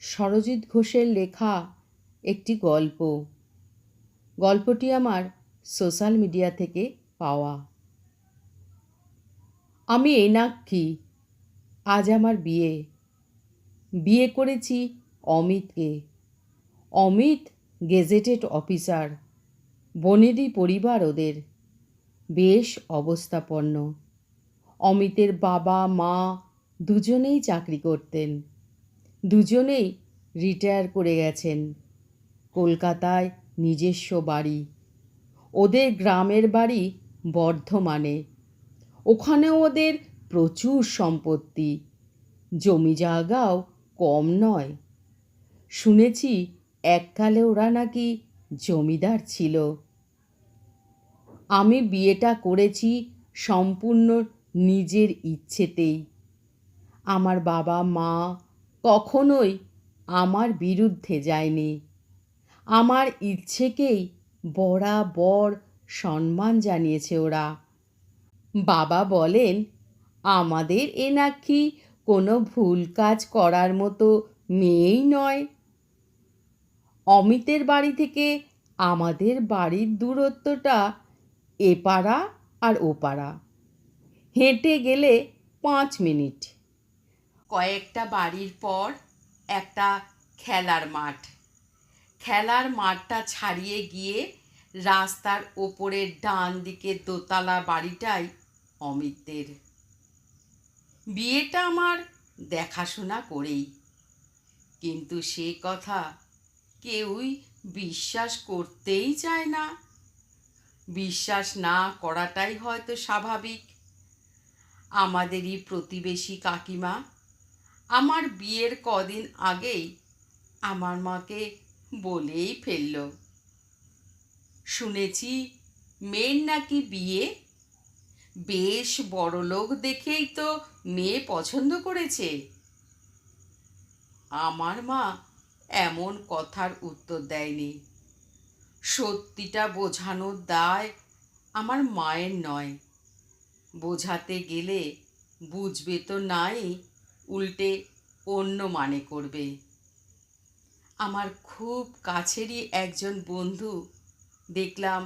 সরজিৎ ঘোষের লেখা একটি গল্প। গল্পটি আমার সোশ্যাল মিডিয়া থেকে পাওয়া। আমি এনাক্ষী। আজ আমার বিয়ে করেছি অমিতকে। অমিত গেজেটেড অফিসার, বনেদি পরিবার ওদের, বেশ অবস্থাপন্ন। অমিতের বাবা মা দুজনেই চাকরি করতেন, দুজনেই রিটায়ার করে গেছেন। কলকাতায় নিজস্ব বাড়ি, ওদের গ্রামের বাড়ি বর্ধমানে। ওখানেও ওদের প্রচুর সম্পত্তি, জমি জায়গাও কম নয়। শুনেছি এককালে ওরা নাকি জমিদার ছিল। আমি বিয়েটা করেছি সম্পূর্ণ নিজের ইচ্ছেতেই। আমার বাবা মা কখনোই আমার বিরুদ্ধে যায়নি। আমার ইচ্ছেকেই বরাবর সম্মান জানিয়েছে ওরা। বাবা বলেন, আমাদের এনাক্ষী কোনো ভুল কাজ করার মতো মেয়েই নয়। অমিতের বাড়ি থেকে আমাদের বাড়ির দূরত্বটা এপাড়া আর ওপাড়া, হেঁটে গেলে 5 মিনিট। কয়েকটা বাড়ির পর একটা খেলার মাঠ। খেলার মাঠটা ছাড়িয়ে গিয়ে রাস্তার ওপরের ডান দিকে দোতলা বাড়িটাই অমিতদের। বিয়েটা আমার দেখাশোনা করেই, কিন্তু সে কথা কেউই বিশ্বাস করতেই চায় না। বিশ্বাস না করাটাই হয়তো স্বাভাবিক। আমাদেরই প্রতিবেশী কাকিমা আমার বিয়ের কদিন আগেই আমার মাকে বলেই ফেলল, শুনেছি মেয়ের নাকি বিয়ে, বেশ বড়লোক দেখেই তো মেয়ে পছন্দ করেছে। আমার মা এমন কথার উত্তর দেয়নি। সত্যিটা বোঝানোর দায় আমার মায়ের নয়। বোঝাতে গেলে বুঝবে তো নাই, উল্টে অন্য মানে করবে। আমার খুব কাছেরই একজন বন্ধু দেখলাম,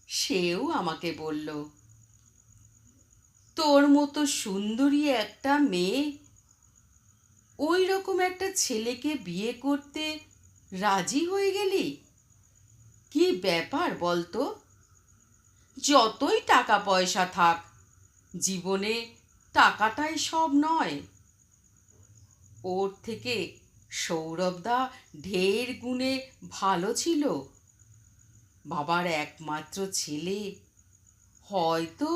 সেও আমাকে বলল, তোর মতো সুন্দরী একটা মেয়ে ওই রকম একটা ছেলেকে বিয়ে করতে রাজি হয়ে গেলি? কি ব্যাপার বলতো? যতই টাকা পয়সা থাক, জীবনে টাকাটাই সব নয়। ওর থেকে সৌরভদা ঢের গুণে ভালো ছিল। বাবার একমাত্র ছেলে, হয়তো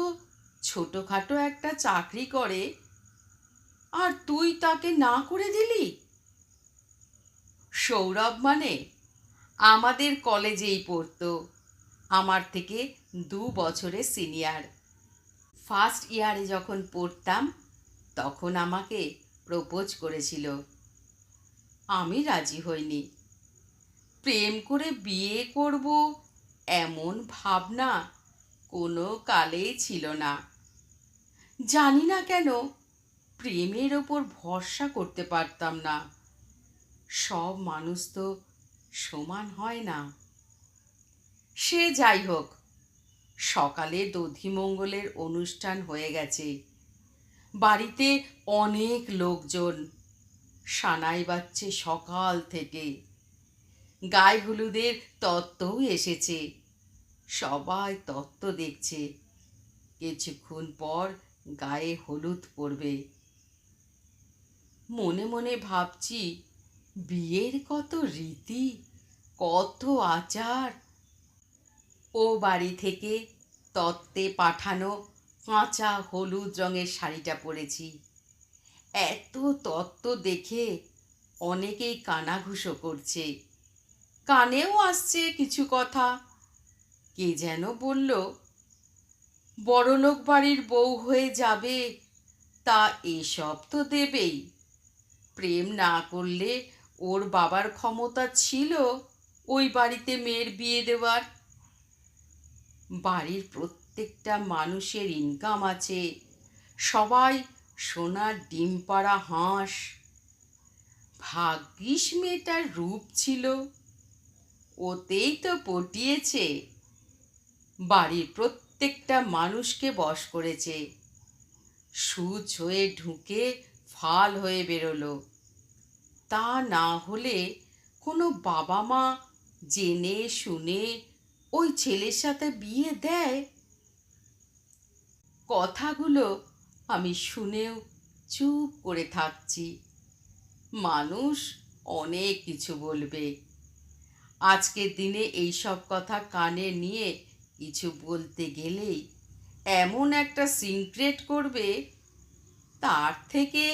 ছোটখাটো একটা চাকরি করে, আর তুই তাকে না করে দিলি। সৌরভ মানে আমাদের কলেজেই পড়তো, আমার থেকে 2 বছরের সিনিয়র। ফার্স্ট ইয়ারে যখন পড়তাম তখন আমাকে প্রপোজ করেছিল। আমি রাজি হইনি। প্রেম করে বিয়ে করব এমন ভাবনা কোনো কালেই ছিল না। জানি না কেন প্রেমের ওপর ভরসা করতে পারতাম না। সব মানুষ তো সমান হয় না। সে যাই হোক, সকালে দধিমঙ্গলের অনুষ্ঠান হয়ে গেছে। বাড়িতে অনেক লোকজন, সানাই বাজছে সকাল থেকে। গায়ে হলুদের তত্ত্বও এসেছে, সবাই তত্ত্ব দেখছে। কিছুক্ষণ পর গায়ে হলুদ পড়বে। মনে মনে ভাবছি, বিয়ের কত রীতি, কত আচার। ও বাড়ি থেকে তত্ত্বে পাঠানো কাঁচা হলুদ রঙের শাড়িটা পরেছি। এত তত্ত্ব দেখে অনেকেই কানাঘুষো করছে, কানেও আসছে কিছু কথা। কে যেন বলল, বড়লোক বাড়ির বউ হয়ে যাবে, তা এসব তো দেবেই। প্রেম না করলে ওর বাবার ক্ষমতা ছিল ওই বাড়িতে মেয়ের বিয়ে দেওয়ার। বাড়ির প্রত্যেকটা মানুষের ইনকাম আছে, সবাই সোনার ডিম পাড়া হাঁস। ভাগ্যিস মেয়েটার রূপ ছিল, ওতেই তো পটিয়েছে। বাড়ির প্রত্যেকটা মানুষকে বশ করেছে। সূচ হয়ে ঢুকে ফাল হয়ে বেরোলো। তা না হলে কোনো বাবা মা জেনে শুনে ওই ছেলের সাথে বিয়ে দেয়? কথাগুলো আমি শুনেও চুপ করে থাকছি। মানুষ অনেক কিছু বলবে। আজকের দিনে এইসব কথা কানে নিয়ে কিছু বলতে গেলেই এমন একটা সিনক্রেট করবে, তার থেকে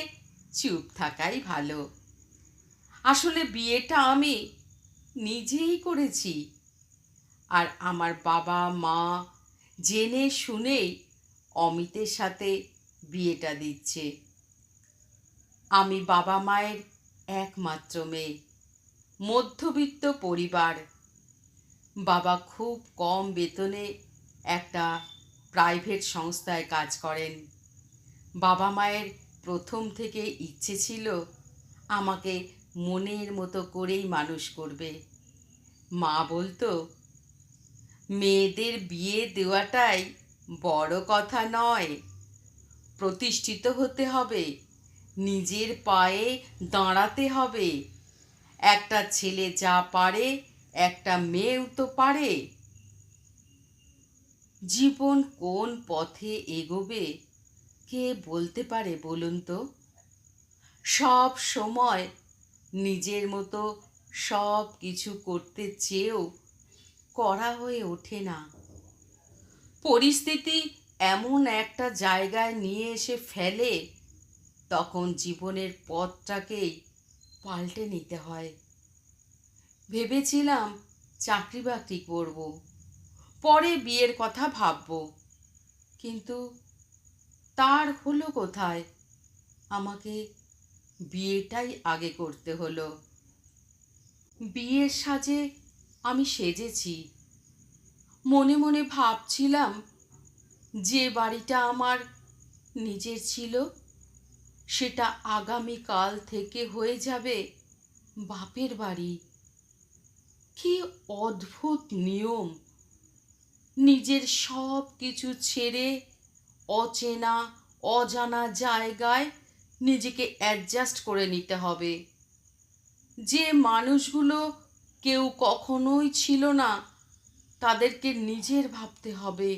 চুপ থাকাই ভালো। আসলে বিয়েটা আমি নিজেই করেছি, আর আমার বাবা মা জেনে শুনেই অমিতের সাথে বিয়েটা দিচ্ছে। আমি বাবা মায়ের একমাত্র মেয়ে, মধ্যবিত্ত পরিবার। বাবা খুব কম বেতনে একটা প্রাইভেট সংস্থায় কাজ করেন। বাবা মায়ের প্রথম থেকে ইচ্ছে ছিল আমাকে মনের মতো করেই মানুষ করবে। মা বলতো, মেয়েদের বিয়ে দেওয়াটাই বড় কথা নয়, প্রতিষ্ঠিত হতে হবে, নিজের পায়ে দাঁড়াতে হবে। একটা ছেলে যা পারে একটা মেয়েও তো পারে। জীবন কোন পথে এগোবে কে বলতে পারে বলুন তো? সব সময় নিজের মতো সব কিছু করতে চেয়েও করা হয়ে ওঠে না। পরিস্থিতি এমন একটা জায়গায় নিয়ে এসে ফেলে, তখন জীবনের পথটাকেই পাল্টে নিতে হয়। ভেবেছিলাম চাকরি বাকরি করব, পরে বিয়ের কথা ভাবব, কিন্তু তার হলো কোথায়? আমাকে বিয়েটাই আগে করতে হলো। বিয়ের সাজে আমি সেজেছি। মনে মনে ভাবছিলাম, যে বাড়িটা আমার নিজের ছিল সেটা আগামীকাল থেকে হয়ে যাবে বাপের বাড়ি। কি অদ্ভুত নিয়ম! নিজের সব কিছু ছেড়ে অচেনা অজানা জায়গায় নিজেকে অ্যাডজাস্ট করে নিতে হবে। যে মানুষগুলো কেউ কখনোই ছিল না, তাদেরকে নিজের ভাবতে হবে।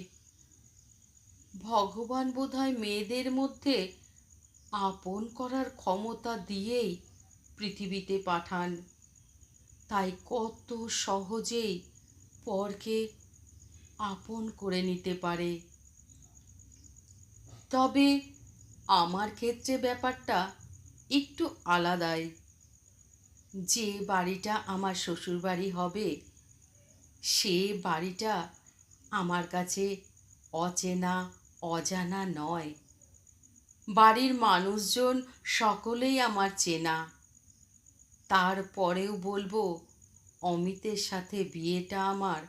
ভগবান বোধহয় মেয়েদের মধ্যে আপন করার ক্ষমতা দিয়েই পৃথিবীতে পাঠান, তাই কত সহজেই পরকে আপন করে নিতে পারে। তবে আমার ক্ষেত্রে ব্যাপারটা একটু আলাদাই। যে বাড়িটা আমার শ্বশুরবাড়ি হবে, সে বাড়িটা আমার কাছে অচেনা অজানা নয়। বাড়ির মানুষজন সকলেই আমার চেনা। তারপরেও বলবো, অমিতের সাথে বিয়েটা আমার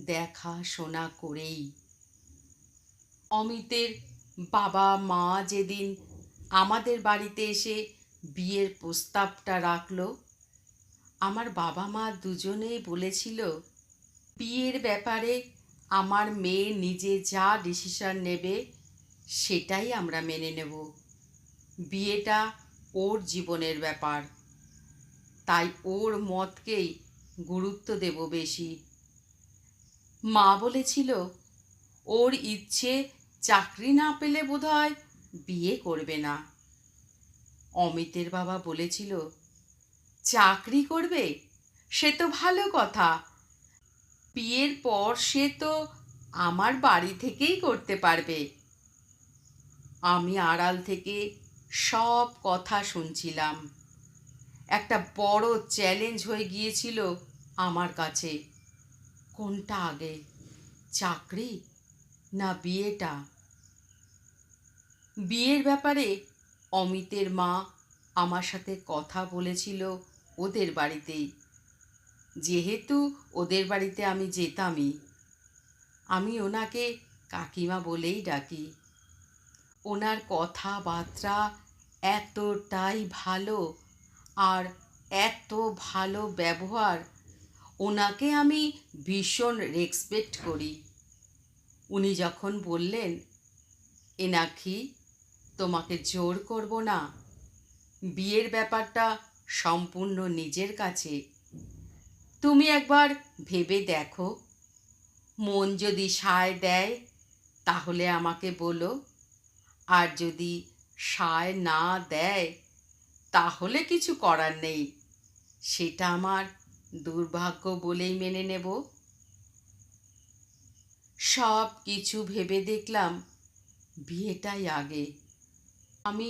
দেখা শোনা করেই। অমিতের বাবা মা যেদিন আমাদের বাড়িতে এসে বিয়ের প্রস্তাবটা রাখলো, আমার বাবা মা দুজনেই বলেছিল, বিয়ের ব্যাপারে আমার মেয়ে নিজে যা ডিসিশন নেবে সেটাই আমরা মেনে নেব। বিয়েটা ওর জীবনের ব্যাপার, তাই ওর মতকেই গুরুত্ব দেব বেশি। মা বলেছিল, ওর ইচ্ছে চাকরি না পেলে বোধহয় বিয়ে করবে না। অমিতের বাবা বলেছিল, চাকরি করবে সে তো ভালো কথা, বিয়ের পর সে তো আমার বাড়ি থেকেই করতে পারবে। আমি আড়াল থেকে সব কথা শুনছিলাম। একটা বড় চ্যালেঞ্জ হয়ে গিয়েছিল আমার কাছে, কোনটা আগে, চাকরি না বিয়েটা? বিয়ের ব্যাপারে অমিতের মা আমার সাথে কথা বলেছিল ওদের বাড়িতেই। যেহেতু ওদের বাড়িতে আমি যেতামই, আমি ওনাকে কাকিমা বলেই ডাকি। ওনার কথাবার্তা এতটাই ভালো, আর এত ভালো ব্যবহার, ওনাকে আমি ভীষণ রেসপেক্ট করি। উনি যখন বললেন, এনাক্ষী, তোমাকে জোর করব না, বিয়ের ব্যাপারটা সম্পূর্ণ নিজের কাছে, তুমি একবার ভেবে দেখো, মন যদি সায় দেয় তাহলে আমাকে বলো, আর যদি সায় না দেয় তাহলে কিছু করার নেই, সেটা আমার দুর্ভাগ্য বলেই মেনে নেব। সব কিছু ভেবে দেখলাম বিয়েটাই আগে। আমি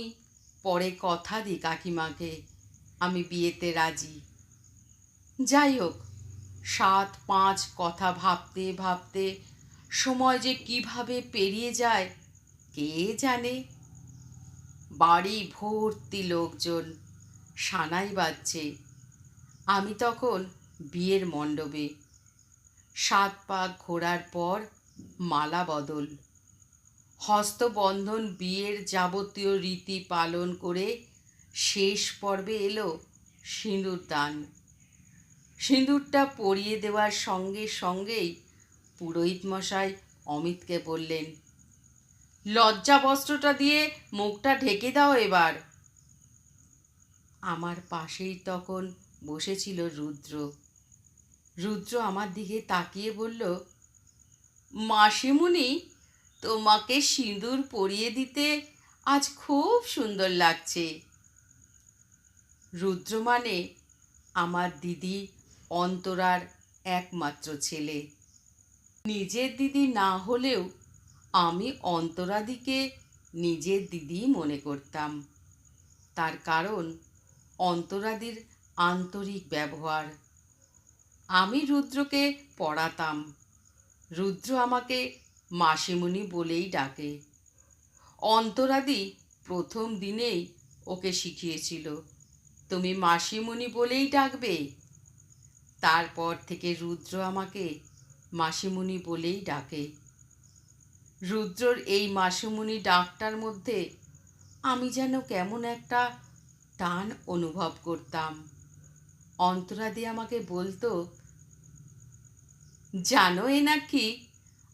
পরে কথা দিই কাকিমাকে আমি বিয়েতে রাজি। যাই হোক, 7-5 কথা ভাবতে ভাবতে সময় যে কিভাবে পেরিয়ে যায় কে জানে। বাড়ি ভর্তি লোকজন, সানাই বাজছে। আমি তখন বিয়ের মণ্ডপে। 7 পাক ঘোরার পর মালা বদল, হস্তবন্ধন, বিয়ের যাবতীয় রীতি পালন করে শেষ পর্বে এলো সিঁদুর দান। সিঁদুরটা পরিয়ে দেওয়ার সঙ্গে সঙ্গেই পুরোহিত মশাই অমিতকে বললেন, লজ্জা বস্ত্রটা দিয়ে মুখটা ঢেকে দাও এবার। আমার পাশেই তখন বসেছিল রুদ্র। রুদ্র আমার দিকে তাকিয়ে বলল, মাসিমণি, তোমাকে সিঁদুর পরিয়ে দিতে আজ খুব সুন্দর লাগছে। রুদ্র মানে আমার দিদি অন্তরার একমাত্র ছেলে। নিজের দিদি না হলেও আমি অন্তরাদিকে নিজের দিদি মনে করতাম। তার কারণ অন্তরাদির আন্তরিক ব্যবহার। আমি রুদ্রকে পড়াতাম, রুদ্র আমাকে মাসিমণি বলেই ডাকে। অন্তরাদি প্রথম দিনেই ওকে শিখিয়েছিল, তুমি মাসিমণি বলেই ডাকবে। তারপর থেকে রুদ্র আমাকে মাসিমণি বলেই ডাকে। রুদ্রর এই মাসিমণি ডাকটার মধ্যে আমি যেন কেমন একটা টান অনুভব করতাম। অন্তরাদি আমাকে বলতো, জানো এ নাকি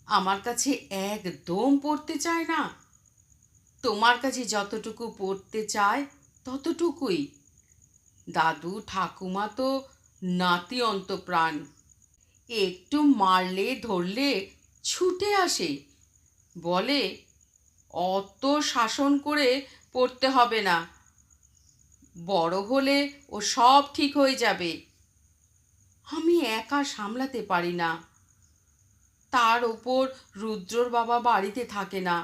আমার কাছে একদম পড়তে চায় না, তোমার কাছে যতটুকু পড়তে চায় ততটুকুই। দাদু ঠাকুমা তো নাতি অন্তপ্রাণ, একটু মারলে ধরলে ছুটে আসে, বলে অত শাসন করে পড়তে হবে না, বড় হলে ও সব ঠিক হয়ে যাবে। আমি একা সামলাতে পারি না। তার ওপর রুদ্রর বাবা বাড়িতে থাকে না,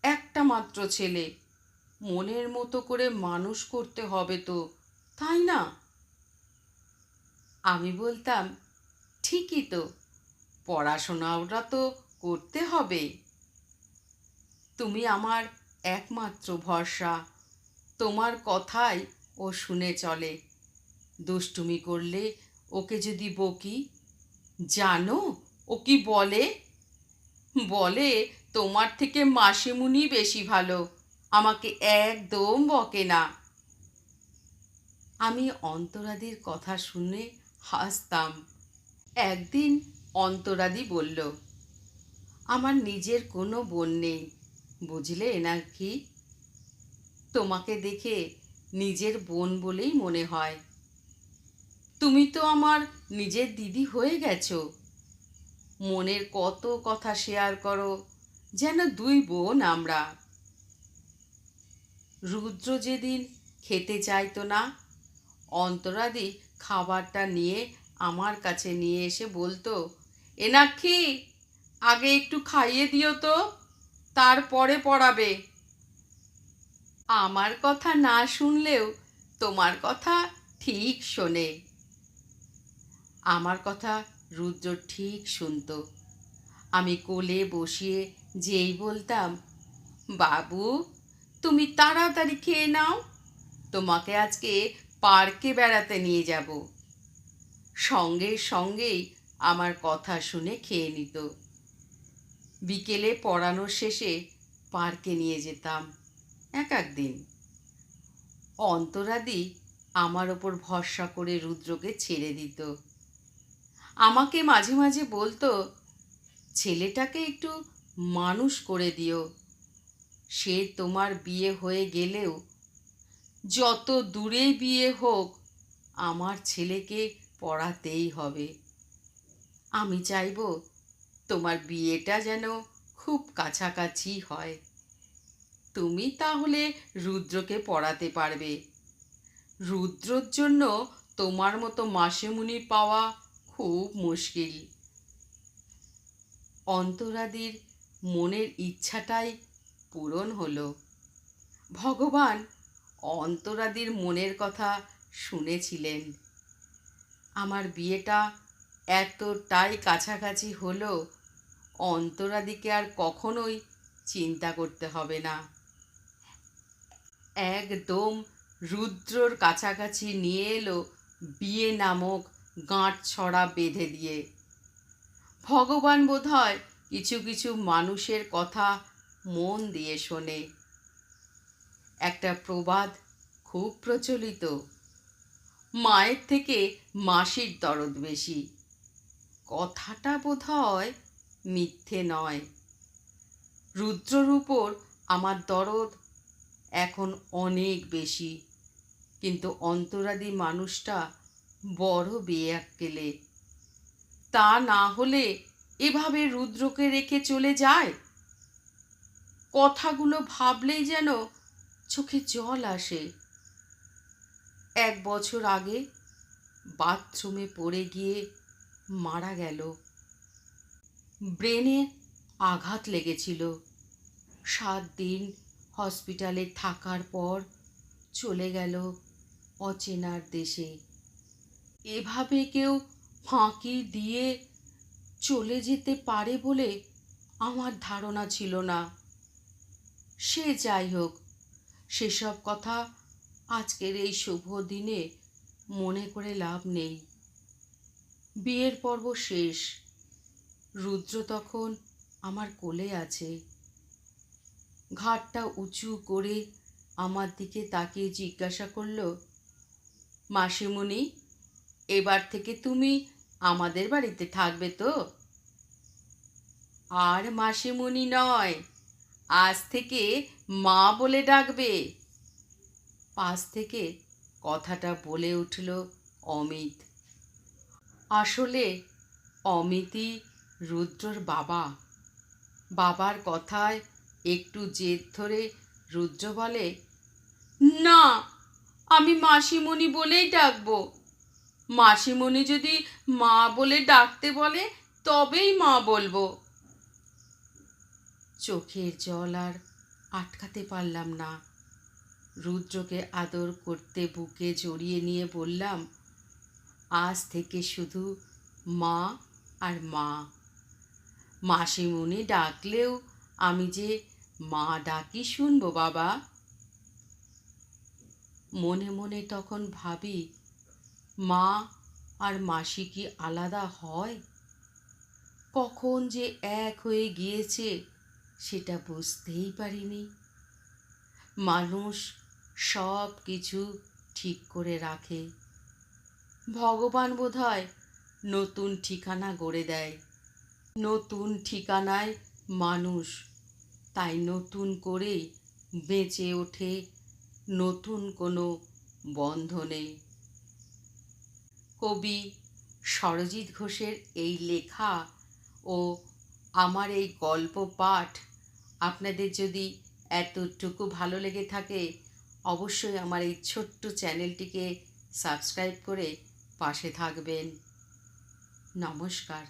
একটা মাত্র ছেলে, মনের মতো করে মানুষ করতে হবে তো, তাই না? আমি বলতাম, ঠিকই তো, পড়াশোনাটা তো করতে হবে। তুমি আমার একমাত্র ভরসা, তোমার কথাই ও শুনে চলে। দুষ্টুমি করলে ওকে যদি বকি, জানো ও কি বলে? বলে তোমার থেকে মাসিমুনি বেশি ভালো, আমাকে একদম বকে না। আমি অন্তরাদির কথা শুনে হাসতাম। একদিন অন্তরাদি বলল, আমার নিজের কোনো বোন নেই, বুঝলে নাকি? তোমাকে দেখে নিজের বোন বলেই মনে হয়। তুমি তো আমার নিজের দিদি হয়ে গেছো। মনের কত কথা শেয়ার করো, যেন দুই বোন আমরা। রুদ্র যেদিন খেতে চাইতো না, অন্তরাদি খাবারটা নিয়ে আমার কাছে নিয়ে এসে বলতো, এনাক্ষী, আগে একটু খাইয়ে দিও তো, তারপরে পড়াবে। আমার কথা না শুনলেও তোমার কথা ঠিক শোনে। আমার কথা রুদ্র ঠিক শুনতো। আমি কোলে বসিয়ে যেই বলতাম, বাবু, তুমি তাড়াতাড়ি খেয়ে নাও, তোমাকে আজকে পার্কে বেড়াতে নিয়ে যাব, সঙ্গে সঙ্গেই আমার কথা শুনে খেয়ে নিত। বিকেলে পড়ানোর শেষে পার্কে নিয়ে যেতাম এক একদিন। অন্তরাদি আমার ওপর ভরসা করে রুদ্রকে ছেড়ে দিত। আমাকে মাঝে মাঝে বলতো, ছেলেটাকে একটু মানুষ করে দিও, সে তোমার বিয়ে হয়ে গেলেও যত দূরে বিয়ে হোক আমার ছেলেকে পড়াতেই হবে। আমি চাইব তোমার বিয়েটা যেন খুব কাছাকাছি হয়, তুমি তাহলে রুদ্রকে পড়াতে পারবে। রুদ্রর জন্য তোমার মতো মাসিমুনি পাওয়া খুব মুশকিল। অন্তরাদির মনের ইচ্ছাটাই পূরণ হলো। ভগবান অন্তরাদির মনের কথা শুনেছিলেন। আমার বিয়েটা এতটাই কাছাকাছি হলো, অন্তরাদিকে আর কখনোই চিন্তা করতে হবে না। একদম রুদ্রর কাছাকাছি নিয়ে এলো বিয়ে নামক গাঁটছড়া বেঁধে দিয়ে। ভগবান বোধহয় কিছু কিছু মানুষের কথা মন দিয়ে শোনে। একটা প্রবাদ খুব প্রচলিত, মায়ের থেকে মাসির দরদ বেশি। কথাটা বোধহয় মিথ্যে নয়। রুদ্রর উপর আমার দরদ এখন অনেক বেশি, কিন্তু অন্তরাদি মানুষটা বড় বেয়াক্কেলে। তা না হলে এভাবে রুদ্রকে রেখে চলে যায়? কথাগুলো ভাবলেই যেন চোখে জল আসে। 1 বছর আগে বাথরুমে পড়ে গিয়ে মারা গেল। ব্রেনে আঘাত লেগেছিল। 7 দিন হসপিটালে থাকার পর চলে গেল অচেনার দেশে। এভাবে কেউ ফাঁকি দিয়ে চলে যেতে পারে বলে আমার ধারণা ছিল না। সে যাই হোক, সেসব কথা আজকের এই শুভ দিনে মনে করে লাভ নেই। বিয়ের পর্ব শেষ। রুদ্র তখন আমার কোলে আছে। ঘাড়টা উঁচু করে আমার দিকে তাকিয়ে জিজ্ঞাসা করল, মাসিমণি, এবার থেকে তুমি আমাদের বাড়িতে থাকবে তো? আর মাসিমণি নয়, আজ থেকে মা বলে ডাকবে। পাশ থেকে কথাটা বলে উঠল অমিত। আসলে অমিতই রুদ্রর বাবা। বাবার কথায় একটু জেদ ধরে রুদ্র বলে, না, আমি মাসিমণি বলেই ডাকবো। মাসিমণি যদি মা বলে ডাকতে বলে তবেই মা বলবো। চোখের জল আর আটকাতে পারলাম না। রুদ্রকে আদর করতে বুকে জড়িয়ে নিয়ে বললাম, আজ থেকে শুধু মা আর মা। মাসিমণি ডাকলেও আমি যে মা ডাকি শুনবো বাবা। মনে মনে তখন ভাবি, মা আর মাসি কি আলাদা হয়? কখন যে এক হয়ে গিয়েছে সেটা বুঝতেই পারিনি। মানুষ সব কিছু ঠিক করে রাখে। ভগবান বোধহয় নতুন ঠিকানা গড়ে দেয়। নতুন ঠিকানায় মানুষ তাই নতুন করে বেঁচে ওঠে নতুন কোনো বন্ধনে। কবি সরজিৎ ঘোষের এই লেখা ও আমার এই গল্প পাঠ আপনাদের যদি এতটুকু ভালো লেগে থাকে, অবশ্যই আমার এই ছোট্ট চ্যানেলটিকে সাবস্ক্রাইব করে পাশে থাকবেন। নমস্কার।